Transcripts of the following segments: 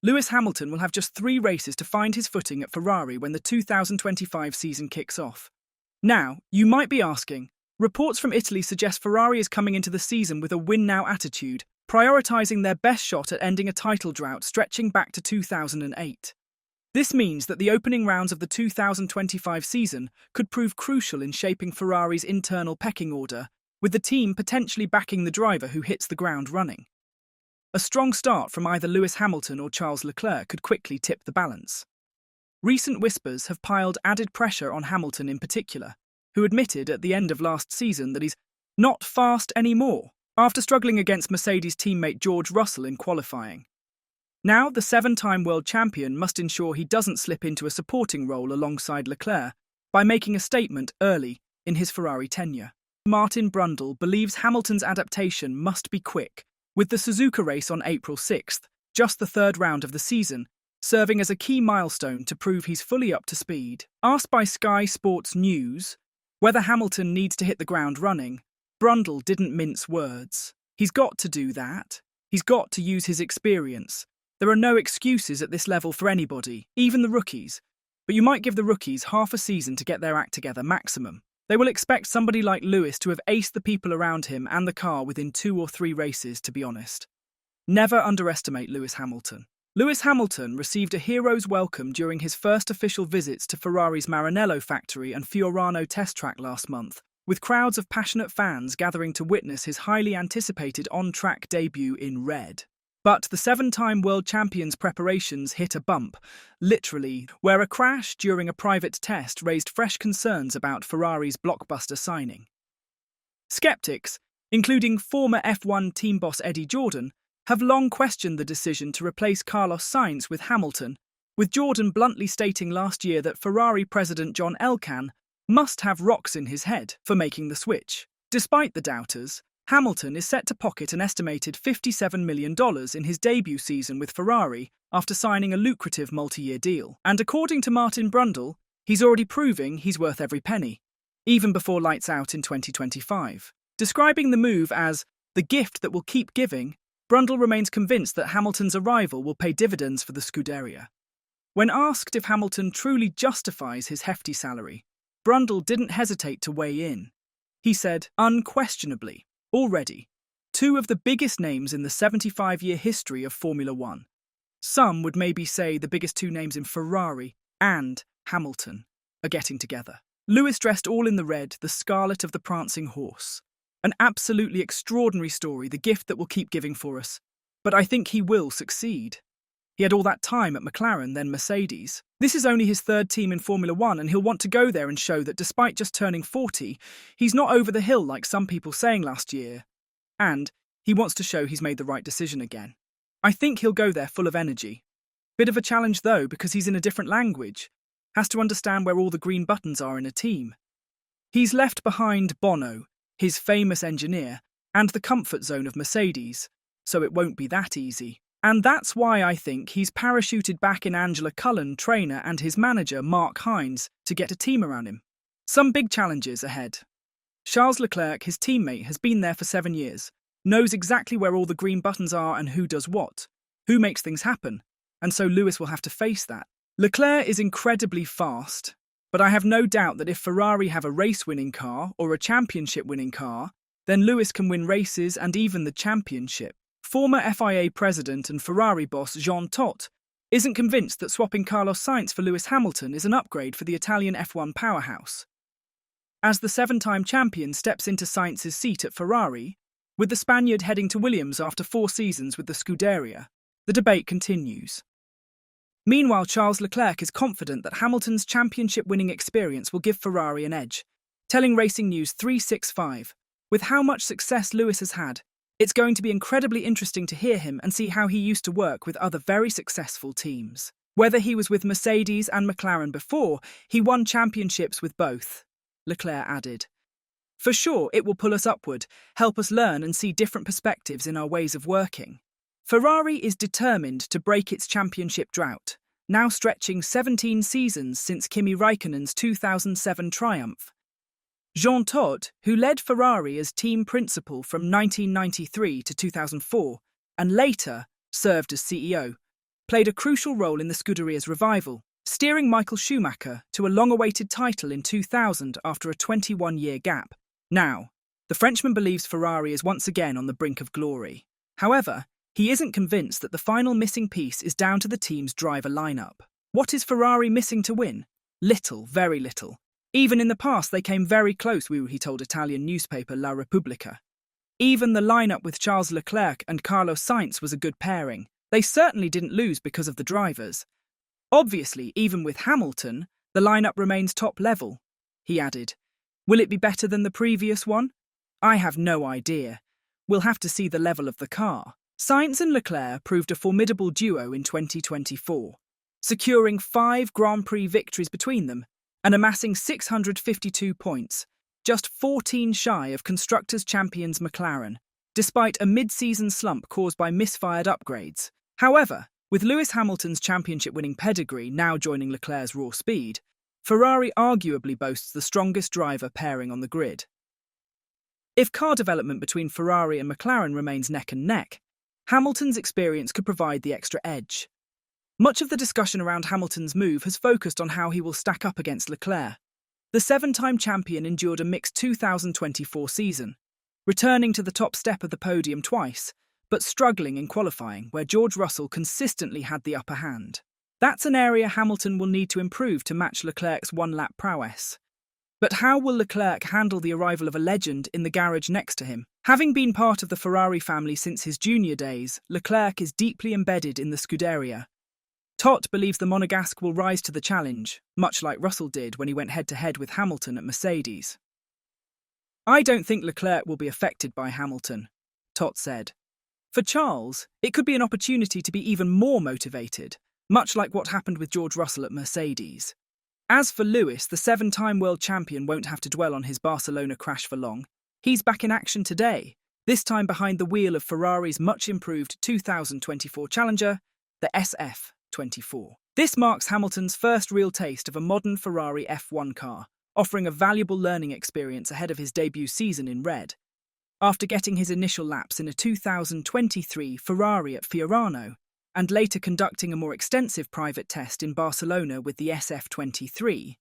Lewis Hamilton will have just 3 races to find his footing at Ferrari when the 2025 season kicks off. Now, you might be asking, reports from Italy suggest Ferrari is coming into the season with a win-now attitude, prioritising their best shot at ending a title drought stretching back to 2008. This means that the opening rounds of the 2025 season could prove crucial in shaping Ferrari's internal pecking order, with the team potentially backing the driver who hits the ground running. A strong start from either Lewis Hamilton or Charles Leclerc could quickly tip the balance. Recent whispers have piled added pressure on Hamilton in particular, who admitted at the end of last season that he's not fast anymore, after struggling against Mercedes teammate George Russell in qualifying. Now, the 7-time world champion must ensure he doesn't slip into a supporting role alongside Leclerc by making a statement early in his Ferrari tenure. Martin Brundle believes Hamilton's adaptation must be quick, with the Suzuka race on April 6th, just the 3rd round of the season, serving as a key milestone to prove he's fully up to speed. Asked by Sky Sports News whether Hamilton needs to hit the ground running, Brundle didn't mince words. He's got to do that. He's got to use his experience. There are no excuses at this level for anybody, even the rookies. But you might give the rookies half a season to get their act together maximum. They will expect somebody like Lewis to have aced the people around him and the car within 2 or 3 races, to be honest. Never underestimate Lewis Hamilton. Lewis Hamilton received a hero's welcome during his first official visits to Ferrari's Maranello factory and Fiorano test track last month, with crowds of passionate fans gathering to witness his highly anticipated on-track debut in red. But the 7-time world champion's preparations hit a bump, literally, where a crash during a private test raised fresh concerns about Ferrari's blockbuster signing. Skeptics, including former F1 team boss Eddie Jordan, have long questioned the decision to replace Carlos Sainz with Hamilton, with Jordan bluntly stating last year that Ferrari president John Elkann must have rocks in his head for making the switch. Despite the doubters, Hamilton is set to pocket an estimated $57 million in his debut season with Ferrari after signing a lucrative multi-year deal. And according to Martin Brundle, he's already proving he's worth every penny, even before lights out in 2025. Describing the move as the gift that will keep giving, Brundle remains convinced that Hamilton's arrival will pay dividends for the Scuderia. When asked if Hamilton truly justifies his hefty salary, Brundle didn't hesitate to weigh in. He said, unquestionably, already, 2 of the biggest names in the 75-year history of Formula One. Some would maybe say the biggest 2 names in Ferrari and Hamilton are getting together. Lewis dressed all in the red, the scarlet of the prancing horse. An absolutely extraordinary story, the gift that will keep giving for us. But I think he will succeed. He had all that time at McLaren, then Mercedes. This is only his 3rd team in Formula One, and he'll want to go there and show that despite just turning 40, he's not over the hill like some people saying last year. And he wants to show he's made the right decision again. I think he'll go there full of energy. Bit of a challenge though, because he's in a different language. Has to understand where all the green buttons are in a team. He's left behind Bono, his famous engineer, and the comfort zone of Mercedes, so it won't be that easy. And that's why I think he's parachuted back in Angela Cullen, trainer, and his manager, Mark Hines, to get a team around him. Some big challenges ahead. Charles Leclerc, his teammate, has been there for 7 years, knows exactly where all the green buttons are and who does what, who makes things happen, and so Lewis will have to face that. Leclerc is incredibly fast, but I have no doubt that if Ferrari have a race-winning car or a championship-winning car, then Lewis can win races and even the championship. Former FIA president and Ferrari boss Jean Todt isn't convinced that swapping Carlos Sainz for Lewis Hamilton is an upgrade for the Italian F1 powerhouse. As the 7-time champion steps into Sainz's seat at Ferrari, with the Spaniard heading to Williams after 4 seasons with the Scuderia, the debate continues. Meanwhile, Charles Leclerc is confident that Hamilton's championship-winning experience will give Ferrari an edge, telling Racing News 365, with how much success Lewis has had, it's going to be incredibly interesting to hear him and see how he used to work with other very successful teams. Whether he was with Mercedes and McLaren before, he won championships with both, Leclerc added. For sure, it will pull us upward, help us learn and see different perspectives in our ways of working. Ferrari is determined to break its championship drought, now stretching 17 seasons since Kimi Raikkonen's 2007 triumph. Jean Todt, who led Ferrari as team principal from 1993 to 2004, and later served as CEO, played a crucial role in the Scuderia's revival, steering Michael Schumacher to a long-awaited title in 2000 after a 21-year gap. Now, the Frenchman believes Ferrari is once again on the brink of glory. However, he isn't convinced that the final missing piece is down to the team's driver lineup. What is Ferrari missing to win? Little, very little. Even in the past, they came very close, he told Italian newspaper La Repubblica. Even the lineup with Charles Leclerc and Carlos Sainz was a good pairing. They certainly didn't lose because of the drivers. Obviously, even with Hamilton, the lineup remains top level, he added. Will it be better than the previous one? I have no idea. We'll have to see the level of the car. Sainz and Leclerc proved a formidable duo in 2024, securing 5 Grand Prix victories between them and amassing 652 points, just 14 shy of Constructors' champions McLaren, despite a mid-season slump caused by misfired upgrades. However, with Lewis Hamilton's championship-winning pedigree now joining Leclerc's raw speed, Ferrari arguably boasts the strongest driver pairing on the grid. If car development between Ferrari and McLaren remains neck and neck, Hamilton's experience could provide the extra edge. Much of the discussion around Hamilton's move has focused on how he will stack up against Leclerc. The 7-time champion endured a mixed 2024 season, returning to the top step of the podium twice, but struggling in qualifying, where George Russell consistently had the upper hand. That's an area Hamilton will need to improve to match Leclerc's one-lap prowess. But how will Leclerc handle the arrival of a legend in the garage next to him? Having been part of the Ferrari family since his junior days, Leclerc is deeply embedded in the Scuderia. Todt believes the Monegasque will rise to the challenge, much like Russell did when he went head-to-head with Hamilton at Mercedes. I don't think Leclerc will be affected by Hamilton, Todt said. For Charles, it could be an opportunity to be even more motivated, much like what happened with George Russell at Mercedes. As for Lewis, the 7-time world champion won't have to dwell on his Barcelona crash for long. He's back in action today, this time behind the wheel of Ferrari's much-improved 2024 challenger, the SF24. This marks Hamilton's first real taste of a modern Ferrari F1 car, offering a valuable learning experience ahead of his debut season in red. After getting his initial laps in a 2023 Ferrari at Fiorano, and later conducting a more extensive private test in Barcelona with the SF23,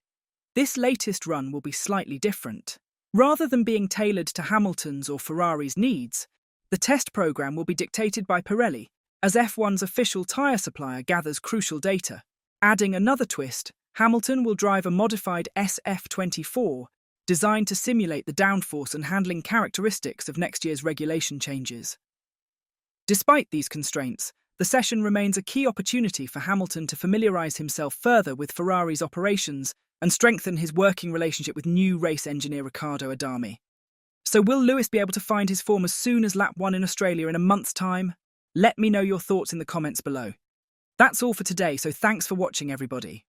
this latest run will be slightly different. Rather than being tailored to Hamilton's or Ferrari's needs, the test program will be dictated by Pirelli, as F1's official tyre supplier gathers crucial data. Adding another twist, Hamilton will drive a modified SF24, designed to simulate the downforce and handling characteristics of next year's regulation changes. Despite these constraints, the session remains a key opportunity for Hamilton to familiarise himself further with Ferrari's operations and strengthen his working relationship with new race engineer Riccardo Adami. So will Lewis be able to find his form as soon as lap 1 in Australia in a month's time? Let me know your thoughts in the comments below. That's all for today, so thanks for watching, everybody.